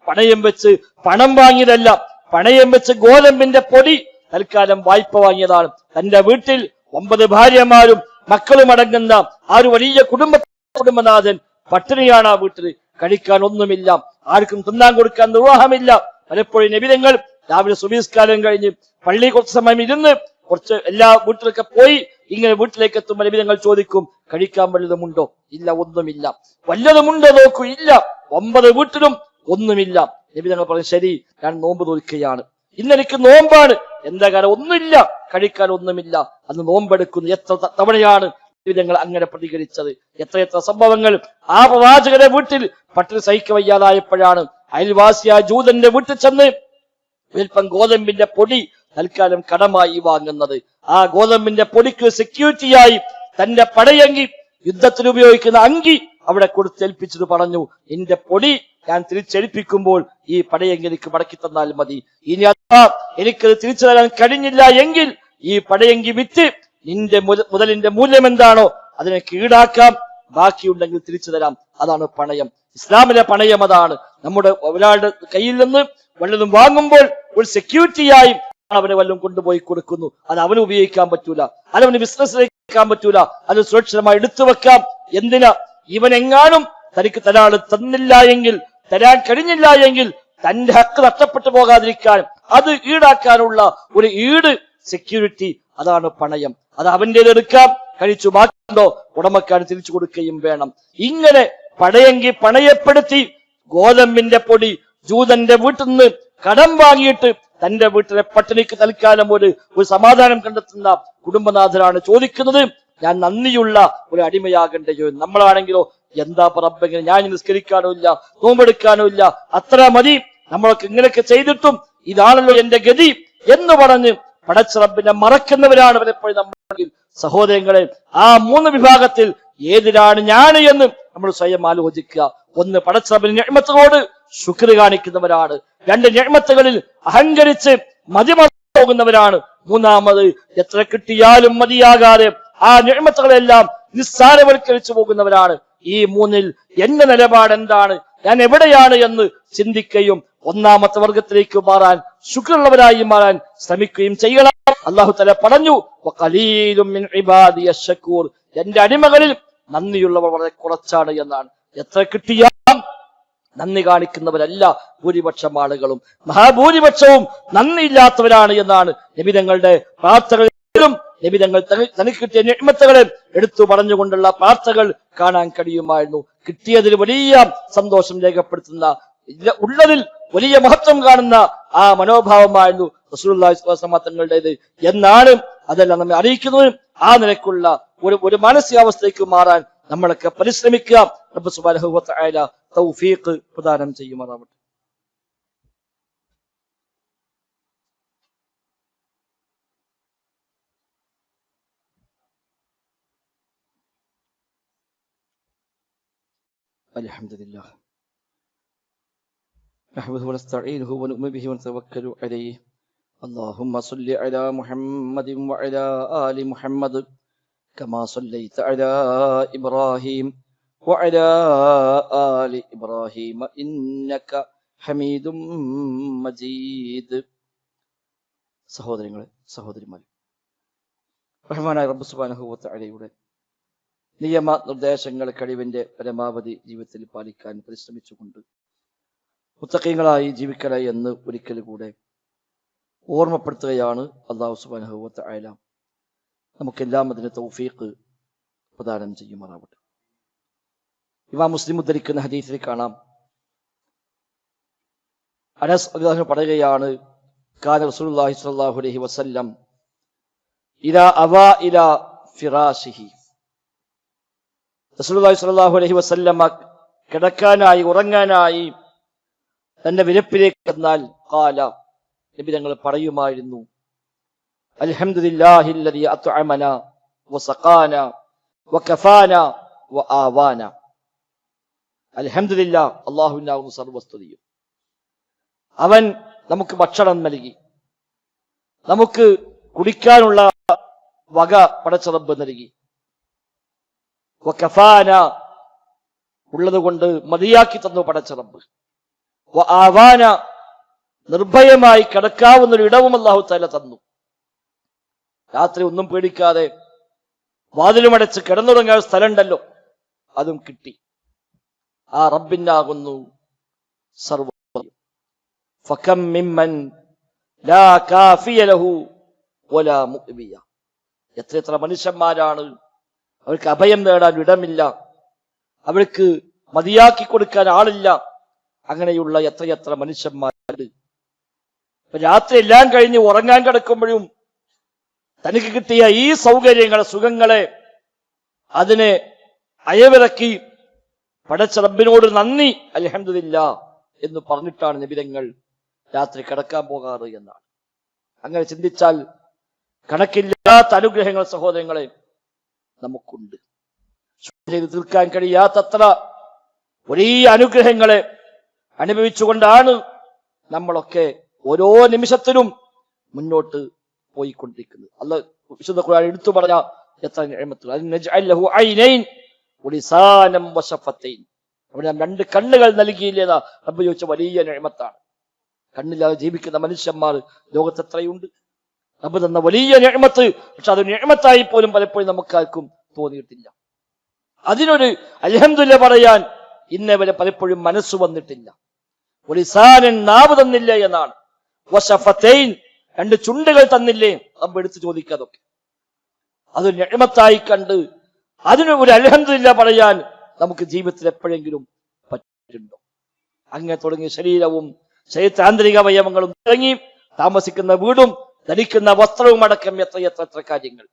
പണയം വെച്ച് പണം വാങ്ങിയതല്ല, പണയം വെച്ച് ഗോതമ്പിന്റെ പൊടി തൽക്കാലം വായ്പ വാങ്ങിയതാണ്. തന്റെ വീട്ടിൽ 9 ഭാര്യമാരും മക്കളും അടങ്ങുന്ന ആ ഒരു വലിയ കുടുംബനാഥൻ പട്ടിണിയാണ്. ആ വീട്ടിൽ കഴിക്കാൻ ഒന്നുമില്ല, ആർക്കും തിന്നാൻ കൊടുക്കാൻ നിർവാഹമില്ല. പലപ്പോഴും നബിതങ്ങൾ രാവിലെ സുബഹിസ്കാരം കഴിഞ്ഞ് പള്ളി കുറച്ച് സമയം ഇരുന്ന് കുറച്ച് എല്ലാ വീട്ടിലൊക്കെ പോയി ഇങ്ങനെ വീട്ടിലേക്ക് എത്തുമ്പോൾ നബിതങ്ങൾ ചോദിക്കും, കഴിക്കാൻ വല്ലതുമുണ്ടോ? ഇല്ല, ഒന്നുമില്ല. വല്ലതുമുണ്ടോ നോക്കൂ, ഇല്ല. 9 വീട്ടിലും ഒന്നുമില്ല. നബിതങ്ങൾ പറഞ്ഞു, ശരി, ഞാൻ നോമ്പ് നോക്കുകയാണ്, ഇന്നെനിക്ക് നോമ്പാണ്. എന്താ കാരണം? ഒന്നുമില്ല, കഴിക്കാൻ ഒന്നുമില്ല. അന്ന് നോമ്പെടുക്കുന്നു. എത്ര തവണയാണ് നബിതങ്ങൾ അങ്ങനെ പ്രതികരിച്ചത്? എത്രയെത്ര സംഭവങ്ങൾ. ആ പ്രവാചകന്റെ വീട്ടിൽ പട്ടിണി സഹിക്ക വയ്യാതായപ്പോഴാണ് അയൽവാസിയായ ജൂതന്റെ വീട്ടിൽ ചെന്ന് അല്പം ഗോതമ്പിന്റെ പൊടി തൽക്കാലം കടമായി വാങ്ങുന്നത്. ആ ഗോതമ്പിന്റെ പൊടിക്ക് സെക്യൂരിറ്റിയായി തന്റെ പടയങ്കി, യുദ്ധത്തിന് ഉപയോഗിക്കുന്ന അങ്കി അവിടെ കൊടുത്തേൽപ്പിച്ചത് പറഞ്ഞു, എന്റെ പൊടി ഞാൻ തിരിച്ചേൽപ്പിക്കുമ്പോൾ ഈ പടയങ്കി എനിക്ക് മടക്കി തന്നാൽ മതി. ഇനി അഥവാ എനിക്കത് തിരിച്ചു തരാൻ കഴിഞ്ഞില്ല എങ്കിൽ ഈ പടയങ്കി വിറ്റ് നിന്റെ മുതലിന്റെ മൂല്യം എന്താണോ അതിനെ ഈടാക്കാം, ബാക്കിയുണ്ടെങ്കിൽ തിരിച്ചു തരാം. അതാണ് പണയം. ഇസ്ലാമിലെ പണയം അതാണ്. നമ്മുടെ ഒരാളുടെ കയ്യിൽ നിന്ന് വല്ലതും വാങ്ങുമ്പോൾ ഒരു സെക്യൂരിറ്റിയായി അവനെ വല്ലതും കൊണ്ടുപോയി കൊടുക്കുന്നു. അത് അവന് ഉപയോഗിക്കാൻ പറ്റൂല, അത് അവന് ബിസിനസ്സിലേക്ക് വെക്കാൻ പറ്റൂല, അത് സുരക്ഷിതമായി എടുത്തു വെക്കാം. എന്തിനാ? ഇവനെങ്ങാനും തനിക്ക് തരാള് തന്നില്ല എങ്കിൽ, തരാൻ കഴിഞ്ഞില്ല എങ്കിൽ തന്റെ ഹക്ക് നഷ്ടപ്പെട്ടു പോകാതിരിക്കാൻ അത് ഈടാക്കാനുള്ള ഒരു ഈട് സെക്യൂരിറ്റി, അതാണ് പണയം. അത് അവന്റേത് എടുക്കാം, കഴിച്ചു ബാക്കിയുണ്ടോ ഉടമക്കാണ് തിരിച്ചു കൊടുക്കുകയും വേണം. ഇങ്ങനെ പണയപ്പെടുത്തി ഗോതമ്പിന്റെ പൊടി ജൂതന്റെ വീട്ടിൽ നിന്ന് കടം വാങ്ങിയിട്ട് തന്റെ വീട്ടിലെ പട്ടിണിക്ക് തൽക്കാലം ഒരു സമാധാനം കണ്ടെത്തുന്ന കുടുംബനാഥനാണ് ചോദിക്കുന്നത്, ഞാൻ നന്ദിയുള്ള ഒരു അടിമയാകണ്ടയോ? നമ്മളാണെങ്കിലോ എന്താ പറമ്പെങ്ങനെ, ഞാൻ നിസ്കരിക്കാനോ ഇല്ല, നോമ്പെടുക്കാനോ ഇല്ല, അത്ര മതി, നമ്മളൊക്കെ ഇങ്ങനെയൊക്കെ ചെയ്തിട്ടും ഇതാണല്ലോ എന്റെ ഗതി എന്ന് പറഞ്ഞ് പടച്ച റബ്ബിനെ മറക്കുന്നവരാണ് പലപ്പോഴും നമ്മൾ. സഹോദരങ്ങളെ, ആ 3 വിഭാഗത്തിൽ ഏതിലാണ് ഞാൻ എന്ന് നമ്മൾ സ്വയം ആലോചിക്കുക. ഒന്ന്, പടച്ച റബ്ബിന്റെ നിഅ്മത്തുകളോട് ശുക്ർ കാണിക്കുന്നവരാണ്. 2 നിഅ്മത്തുകളിൽ അഹങ്കരിച്ച് മതിമറന്നു പോകുന്നവരാണ്. 3-മത്, എത്ര കിട്ടിയാലും മതിയാകാതെ ആ നിഅ്മത്തുകളെല്ലാം നിസ്സാരവൽക്കരിച്ചു പോകുന്നവരാണ്. ഈ 3-ൽ എന്റെ നിലപാട് എന്താണ്, ഞാൻ എവിടെയാണ് എന്ന് ചിന്തിക്കുകയും 1-മത്തെ വർഗത്തിലേക്ക് മാറാൻ, ശുക്രുള്ളവരായി മാറാൻ ശ്രമിക്കുകയും ചെയ്യണം. അല്ലാഹു തആല പറഞ്ഞു, വഖലീലും മിൻ ഇബാദിയ ശകൂർ, എന്റെ അടിമകളിൽ നന്ദിയുള്ളവർ വളരെ കുറച്ചാണ് എന്നാണ്. എത്ര കിട്ടിയാലും നന്ദി കാണിക്കുന്നവരല്ല ഭൂരിപക്ഷം ആളുകളും. മഹാഭൂരിപക്ഷവും നന്ദിയില്ലാത്തവരാണ് എന്നാണ് നബി തങ്ങളുടെ പ്രാർത്ഥനകളിലും നബി തങ്ങൾ തനിക്ക് കിട്ടിയ നിഅ്മത്തുകളെ എടുത്തു പറഞ്ഞുകൊണ്ടുള്ള പ്രാർത്ഥനകൾ കാണാൻ കഴിയുമായിരുന്നു. കിട്ടിയതിൽ വലിയ സന്തോഷം രേഖപ്പെടുത്തുന്ന, ഉള്ളതിൽ വലിയ മഹത്വം കാണുന്ന ആ മനോഭാവമായിരുന്നു റസൂലുള്ളാഹി സ്വല്ലല്ലാഹു അലൈഹി വസല്ലം തങ്ങളുടേത് എന്നാണ് അതെല്ലാം നമ്മെ അറിയിക്കുന്നത്. ആ നിലക്കുള്ള ഒരു മാനസികാവസ്ഥയ്ക്ക് മാറാൻ നമ്മളൊക്കെ പരിശ്രമിക്കുക. റബ്ബ് സുബ്ഹാനഹു വ തആല തൗഫീഖ് പ്രദാനം ചെയ്യുമാറാവട്ടെ. അൽഹംദുലില്ലാഹ് نحمده ونستعينه ونؤمن به ونتوكل عليه. اللهم صل على محمد وعلى آل محمد كما صليت على إبراهيم وعلى آل إبراهيم إنك حميد مجيد. സഹോദരങ്ങളെ, സഹോദരിമാരെ, റഹ്മാനായ റബ്ബ് സുബ്ഹാനഹു വ തആലയുടെ നിയമ നിർദ്ദേശങ്ങൾ കഴിവിന്റെ പരമാവധി ജീവിതത്തിൽ പാലിക്കാൻ പരിശ്രമിച്ചുകൊണ്ട് മുത്തഖീങ്ങളായി ജീവിക്കണേ എന്ന് ഒരിക്കൽ കൂടെ ഓർമ്മപ്പെടുത്തുകയാണ്. അല്ലാഹു സുബ്ഹാനഹു വ തആല നമുക്കെല്ലാം അതിന് തൗഫീഖ് പ്രദാനം ചെയ്യുമാറാവട്ടെ. ഇമാം മുസ്ലിം ഉദ്ധരിക്കുന്ന ഹദീസിൽ കാണാം, അനസ് റളിയല്ലാഹു പറയുകയാണ്, കാന റസൂലുള്ളാഹി സ്വല്ലല്ലാഹു അലൈഹി വസല്ലം ഇദാ അവാ ഇലാ ഫിറാശിഹി, റസൂലുള്ളാഹി സ്വല്ലല്ലാഹു അലൈഹി വസല്ലം കിടക്കാനായി, ഉറങ്ങാനായി തന്റെ വിരപ്പിലേക്ക് വന്നാൽ ഖാല, നബി തങ്ങൾ പറയുമായിരുന്നു, അൽഹംദുലില്ലാഹില്ലദീ അത്അമനാ വസഖാനാ വകഫാനാ വആവാനാ. അൽഹംദുലില്ലാഹ്, അല്ലാഹുവിനാകുന്നു സർവസ്തുതിയും. അവൻ നമുക്ക് ഭക്ഷണം നൽകി, നമുക്ക് കുടിക്കാനുള്ള വക പടച്ച റബ്ബ് നൽകി. വകഫാനാ, ഉള്ളത് കൊണ്ട് മതിയാക്കി തന്നു പടച്ച റബ്ബ്. വആവാന, നിർഭയമായി കിടക്കാവുന്നൊരു ഇടവും അല്ലാഹു തആല തന്നു. രാത്രി ഒന്നും പേടിക്കാതെ വാതിലുമടച്ച് കിടന്നുറങ്ങാൻ സ്ഥലമുണ്ടല്ലോ, അതും കിട്ടി. ആ റബ്ബിനാകുന്നു സർവ്വ. ഫകം മിമ്മൻ ലാ കാഫിയ ലഹു വലാ മുഅ്വിയ, എത്ര മനുഷ്യന്മാരാണ് അവർക്ക് അഭയം നേടാൻ ഇടമില്ല, അവർക്ക് മതിയാക്കി കൊടുക്കാൻ ആളില്ല. അങ്ങനെയുള്ള എത്രയെത്ര മനുഷ്യന്മാരുണ്ട്. രാത്രി എല്ലാം കഴിഞ്ഞ് ഉറങ്ങാൻ കിടക്കുമ്പോഴും തനിക്ക് കിട്ടിയ ഈ സൗകര്യങ്ങളെ, സുഖങ്ങളെ, അതിനെ അയവിറക്കി പടച്ച റബ്ബിനോട് നന്ദി അൽഹംദുലില്ലാ എന്ന് പറഞ്ഞിട്ടാണ് നബിതങ്ങൾ രാത്രി കിടക്കാൻ പോകാറ് എന്നാണ്. അങ്ങനെ ചിന്തിച്ചാൽ കണക്കില്ലാത്ത അനുഗ്രഹങ്ങൾ സഹോദരങ്ങളെ നമുക്കുണ്ട്. ചെയ്ത് തീർക്കാൻ കഴിയാത്തത്ര വലിയ അനുഗ്രഹങ്ങളെ അനുഭവിച്ചുകൊണ്ടാണ് നമ്മളൊക്കെ ഓരോ നിമിഷത്തിലും മുന്നോട്ട് പോയിക്കൊണ്ടിരിക്കുന്നത്. അല്ലാഹു വിശുദ്ധ ഖുർആൻ എടുത്തു പറഞ്ഞ എത്ര നിഅമത്തുകൾ. അന്നജഅലഹു ഐനൈൻ വലിസാനം വശഫത്തൈൻ, അവിടെ 2 കണ്ണുകൾ നൽകിയില്ലേതാ റബ്ബ് ചോദിച്ച വലിയ നിഅമത്താണ്. കണ്ണില്ലാതെ ജീവിക്കുന്ന മനുഷ്യന്മാർ ലോകത്ത് എത്രയുണ്ട്. റബ്ബ് തന്ന വലിയ നിഅമത്ത്, പക്ഷെ അത് നിഅമത്തായി പോലും പലപ്പോഴും നമുക്കാർക്കും തോന്നിയിട്ടില്ല. അതിനൊരു അൽഹംദുലില്ലാഹ് പറയാൻ ഇന്നേ വരെ പലപ്പോഴും മനസ്സ് വന്നിട്ടില്ല. ലിസാനൻ, നാവ് തന്നില്ലേ എന്നാണ്. വശഫതൈൻ, രണ്ട് ചുണ്ടുകൾ തന്നില്ലേ, റബ്ബ് എടുത്ത് ചോദിക്കാതൊക്കെ അത് നിഅമത്തായി കണ്ട് അതിന് ഒരു അൽഹംദുലില്ലാഹ് പറയാൻ നമുക്ക് ജീവിതത്തിൽ എപ്പോഴെങ്കിലും പറ്റുന്നുണ്ടോ? അങ്ങനെ തുടങ്ങിയ ശരീരവും ശരീരാന്തരിക അവയവങ്ങളും തുടങ്ങി താമസിക്കുന്ന വീടും ധരിക്കുന്ന വസ്ത്രവും അടക്കം എത്ര കാര്യങ്ങൾ.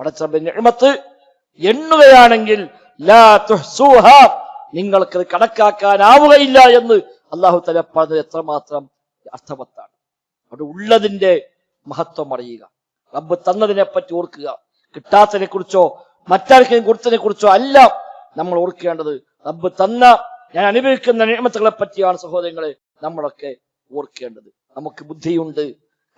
പടച്ചറബ്ബിന്റെ നിഅമത്ത് എണ്ണുകയാണെങ്കിൽ ലാ തുഹ്സൂഹ, നിങ്ങൾക്കത് കണക്കാക്കാനാവുകയില്ല എന്ന് അല്ലാഹു തആല പറഞ്ഞത് എത്രമാത്രം അർത്ഥവത്താണ്. അവിടെ ഉള്ളതിന്റെ മഹത്വം അറിയുക, റബ്ബ് തന്നതിനെ പറ്റി ഓർക്കുക. കിട്ടാത്തതിനെ കുറിച്ചോ മറ്റാർക്കെങ്കിലും കൊടുത്തതിനെ കുറിച്ചോ അല്ല നമ്മൾ ഓർക്കേണ്ടത്. റബ്ബ് തന്ന, ഞാൻ അനുഭവിക്കുന്ന നിഅമത്തുകളെ പറ്റിയാണ് സഹോദരങ്ങളെ നമ്മളൊക്കെ ഓർക്കേണ്ടത്. നമുക്ക് ബുദ്ധിയുണ്ട്,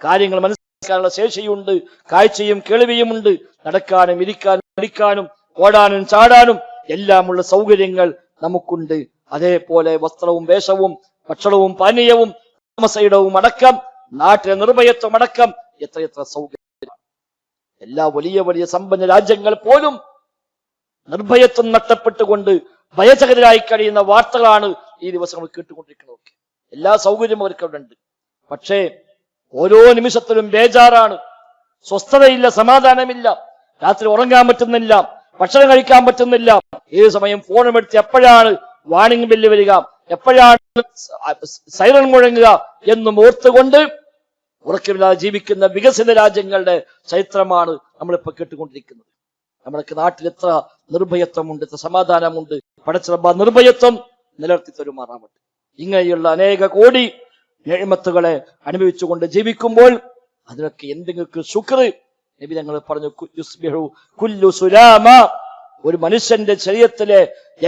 കാര്യങ്ങൾ മനസ്സിലാക്കാനുള്ള ശേഷിയുണ്ട്, കാഴ്ചയും കേൾവിയുമുണ്ട്, നടക്കാനും ഇരിക്കാനും പഠിക്കാനും ഓടാനും ചാടാനും എല്ലാമുള്ള സൗകര്യങ്ങൾ നമുക്കുണ്ട്. അതേപോലെ വസ്ത്രവും വേഷവും ഭക്ഷണവും പാനീയവും താമസയിടവും അടക്കം നാട്ടിലെ നിർഭയത്വം അടക്കം എത്രയെത്ര സൗകര്യം. എല്ലാ വലിയ വലിയ സമ്പന്ന രാജ്യങ്ങൾ പോലും നിർഭയത്വം നഷ്ടപ്പെട്ടുകൊണ്ട് ഭയചകിതരായി കഴിയുന്ന വാർത്തകളാണ് ഈ ദിവസങ്ങൾ കേട്ടുകൊണ്ടിരിക്കുന്നത്. എല്ലാ സൗകര്യവും അവർക്ക് അവിടെ ഉണ്ട്, പക്ഷേ ഓരോ നിമിഷത്തിലും ബേജാറാണ്, സ്വസ്ഥതയില്ല, സമാധാനമില്ല, രാത്രി ഉറങ്ങാൻ പറ്റുന്നില്ല, ഭക്ഷണം കഴിക്കാൻ പറ്റുന്നില്ല. ഏത് സമയം ഫോണും എടുത്ത് എപ്പോഴാണ് വാണിംഗ് ബില്ല് വരിക, എപ്പോഴാണ് സൈറൺ മുഴങ്ങുക എന്നും ഓർത്തുകൊണ്ട് ഉറക്കമില്ലാതെ ജീവിക്കുന്ന വികസിത രാജ്യങ്ങളുടെ ചരിത്രമാണ് നമ്മളിപ്പോ കേട്ടുകൊണ്ടിരിക്കുന്നത്. നമ്മുടെ നാട്ടിൽ എത്ര നിർഭയത്വമുണ്ട്, എത്ര സമാധാനമുണ്ട്. പടച്ചറബ്ബ് നിർഭയത്വം നിലനിർത്തി തരുമാറാവട്ടെ. ഇങ്ങനെയുള്ള അനേക കോടി നിഅമത്തുകളെ അനുഭവിച്ചുകൊണ്ട് ജീവിക്കുമ്പോൾ അതിനൊക്കെ എന്തെങ്കിലും ശുക്ർ നബി തങ്ങൾ പറഞ്ഞു. കുല്ലു സുലാമ, ഒരു മനുഷ്യന്റെ ശരീരത്തിലെ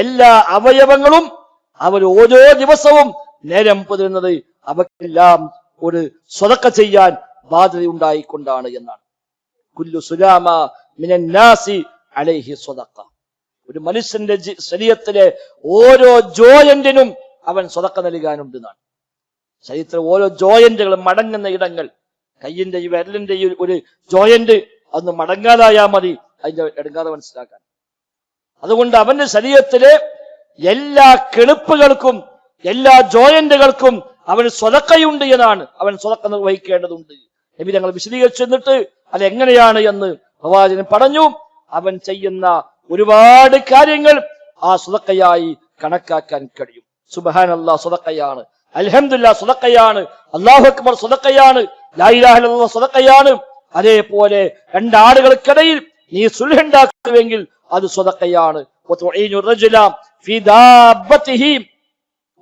എല്ലാ അവയവങ്ങളും അവർ ഓരോ ദിവസവും നേരം പുലരുന്നത് അവക്കെല്ലാം ഒരു സ്വതക്ക ചെയ്യാൻ ബാധ്യതയുണ്ടായിക്കൊണ്ടാണ് എന്നാണ്. കുല്ലു സുലാമ മിനൻ നാസി അലൈഹി സ്വതക്ക, ഒരു മനുഷ്യന്റെ ശരീരത്തിലെ ഓരോ ജോയന്റിനും അവൻ സ്വതക്ക നൽകാനുണ്ട് എന്നാണ്. ശരീരത്തിലെ ഓരോ ജോയന്റുകളും മടങ്ങുന്ന ഇടങ്ങൾ, കയ്യിന്റെ ഈ വിരലിന്റെ ഈ ഒരു ജോയന്റ് അതൊന്ന് മടങ്ങാതായാൽ മതി അതിന്റെ ഇടങ്ങാതെ മനസ്സിലാക്കാൻ. അതുകൊണ്ട് അവന്റെ ശരീരത്തിലെ എല്ലാ കെണുപ്പുകൾക്കും എല്ലാ ജോയന്റുകൾക്കും അവന് സ്വതക്കയുണ്ട് എന്നാണ്. അവൻ സ്വതക്ക നിർവഹിക്കേണ്ടതുണ്ട്. നബി തങ്ങൾ വിശദീകരിച്ചു എന്നിട്ട് അത് എങ്ങനെയാണ് എന്ന് പ്രവാചകൻ പറഞ്ഞു. അവൻ ചെയ്യുന്ന ഒരുപാട് കാര്യങ്ങൾ ആ സ്വതക്കയായി കണക്കാക്കാൻ കഴിയും. സുബ്ഹാനല്ലാഹ് സ്വതക്കയാണ്, അൽഹംദുലില്ലാഹ് സ്വതക്കയാണ്, അല്ലാഹു അക്ബർ സ്വതക്കയാണ്, ലാ ഇലാഹ ഇല്ലല്ലാഹ് സ്വതക്കയാണ്. അതേപോലെ രണ്ടാടുകൾക്കിടയിൽ നീ സുൽഹുണ്ടാക്കുന്നുവെങ്കിൽ അത് സ്വതക്കയാണ്.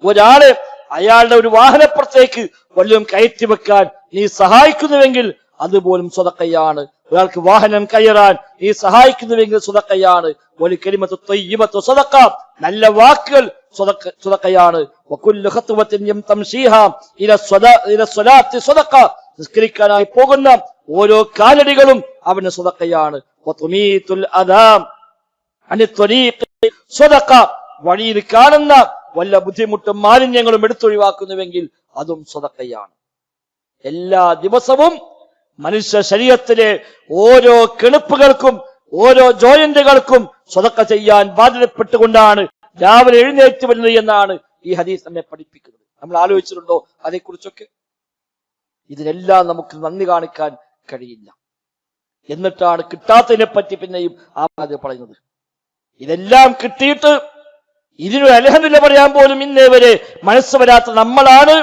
ഒരാള് അയാളുടെ ഒരു വാഹനപ്പുറത്തേക്ക് വല്ലതും കയറ്റി വെക്കാൻ നീ സഹായിക്കുന്നുവെങ്കിൽ അതുപോലും സ്വതക്കയാണ്. ഒരാൾക്ക് വാഹനം കയറാൻ നീ സഹായിക്കുന്നുവെങ്കിൽ സ്വതക്കയാണ്. ഒരു കലിമത്തു ത്വയ്യിബത്തു സ്വതക്ക, നല്ല വാക്കുകൾ സ്വതക്കയാണ്. വകുല്ലു ഖത്വത്തിൻ യംതംശീഹാ ഇല സ്വലാത്തി സ്വതക്ക, നിസ്കരിക്കാനായി പോകുന്ന ഓരോ കാലടികളും അവന് സ്വതക്കയാണ്. വതുമീതുൽ അദാം അനി ത്വരീഖി സ്വതക്ക, വഴിയിൽ കാണുന്ന വല്ല ബുദ്ധിമുട്ടും മാലിന്യങ്ങളും എടുത്തൊഴിവാക്കുന്നുവെങ്കിൽ അതും സ്വതക്കയാണ്. എല്ലാ ദിവസവും മനുഷ്യ ശരീരത്തിലെ ഓരോ കെണുപ്പുകൾക്കും ഓരോ ജോയിന്റുകൾക്കും സ്വതക്ക ചെയ്യാൻ ബാധ്യതപ്പെട്ടുകൊണ്ടാണ് രാവിലെ എഴുന്നേറ്റ് വരുന്നത് എന്നാണ് ഈ ഹദീസ് നമ്മെ പഠിപ്പിക്കുന്നത്. നമ്മൾ ആലോചിച്ചിട്ടുണ്ടോ അതേക്കുറിച്ചൊക്കെ? ഇതിനെല്ലാം നമുക്ക് നന്ദി കാണിക്കാൻ കഴിയില്ല. എന്നിട്ടാണ് കിട്ടാത്തതിനെ പറ്റി പിന്നെയും ആദ്യം പറയുന്നത്. ഇതെല്ലാം കിട്ടിയിട്ട് ഇതിനൊരു അൽഹംദുലില്ലാഹ് പറയാൻ പോലും ഇന്നേ വരെ മനസ്സ് വരാത്ത നമ്മളാണ്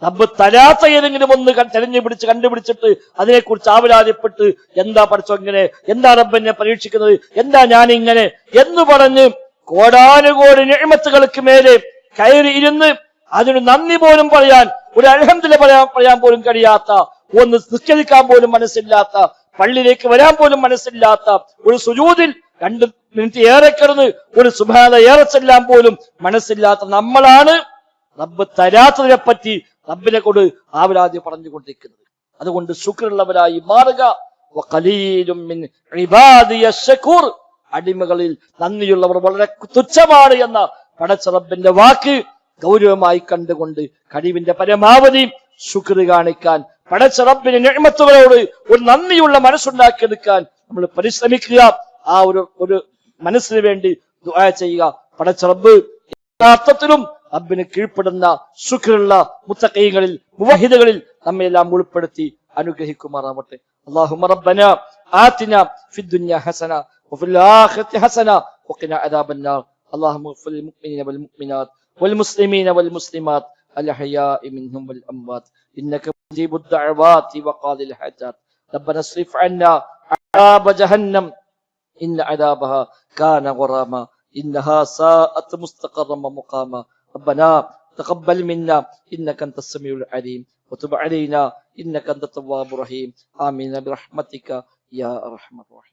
റബ്ബ് തരാത്ത ഏതെങ്കിലും ഒന്ന് കണ്ടുപിടിച്ചിട്ട് അതിനെക്കുറിച്ച് ആവലാതിപ്പെട്ട് എന്താ പഠിച്ചോ ഇങ്ങനെ, എന്താ റബ്ബ് എന്നെ പരീക്ഷിക്കുന്നത്, എന്താ ഞാനിങ്ങനെ എന്ന് പറഞ്ഞ് കോടാനുകോടി നിഅമത്തുകൾക്ക് മേലെ കയറി ഇരുന്ന് അതിന് നന്ദി പോലും പറയാൻ, ഒരു അൽഹംദുലില്ലാഹ് പറയാൻ പോലും കഴിയാത്ത, ഒന്ന് നിസ്കരിക്കാൻ പോലും മനസ്സില്ലാത്ത, പള്ളിയിലേക്ക് വരാൻ പോലും മനസ്സില്ലാത്ത, ഒരു സുജൂദിൽ 2 മിനിറ്റ് ഏറെ കിടന്ന് ഒരു സുബ്ഹാന ഏറെ ചെല്ലാൻ പോലും മനസ്സില്ലാത്ത നമ്മളാണ് റബ്ബ് തരാത്തതിനെ പറ്റി റബ്ബിനെ കൊണ്ട് ആവലാതി പറഞ്ഞുകൊണ്ടിരിക്കുന്നത്. അതുകൊണ്ട് ശുക്റുള്ളവരായി മാറുക. വഖലീലും മിൻ ഇബാദിയ ശകൂർ, അടിമകളിൽ നന്ദിയുള്ളവർ വളരെ തുച്ഛമാണ് എന്ന പടച്ച റബ്ബിന്റെ വാക്ക് ഗൗരവമായി കണ്ടുകൊണ്ട് കഴിവിന്റെ പരമാവധി ശുക്ർ കാണിക്കാൻ, പടച്ച റബ്ബിന്റെ നിഅ്മത്തുകളോട് ഒരു നന്ദിയുള്ള മനസ്സുണ്ടാക്കിയെടുക്കാൻ നമ്മൾ പരിശ്രമിക്കുക. ആ ഒരു മനസ്സിന് വേണ്ടി ദുആ ചെയ്യുക. പടച്ച റബ്ബ് എല്ലാ അർത്ഥത്തിലും റബ്ബിന് കീഴ്പ്പെടുന്ന ശുക്റുള്ള മുത്തഖീങ്ങളിൽ മുവഹിദുകളിൽ നമ്മയെല്ലാം ഉൾപ്പെടുത്തി അനുഗ്രഹിക്കുമാറാവട്ടെ. അല്ലാഹുമ്മ റബ്ബനാ ആതിനാ ഫിദ്ദുനിയ ഹസന വഫിൽ ആഖിറതി ഹസന വഖിനാ അദാബന്നാർ. اللهم اغفر للمؤمنين والمؤمنات والمسلمين والمسلمات الأحياء منهم والأموات إنك مجيب الدعوات وقاضي الحاجات. ربنا اصرف عنا عذاب جهنم إن عذابها كان غراما إنها ساءت مستقرا ومقاما. ربنا تقبل منا إنك أنت السميع العليم وتب علينا إنك أنت التواب الرحيم. آمين برحمتك يا أرحم الراحمين.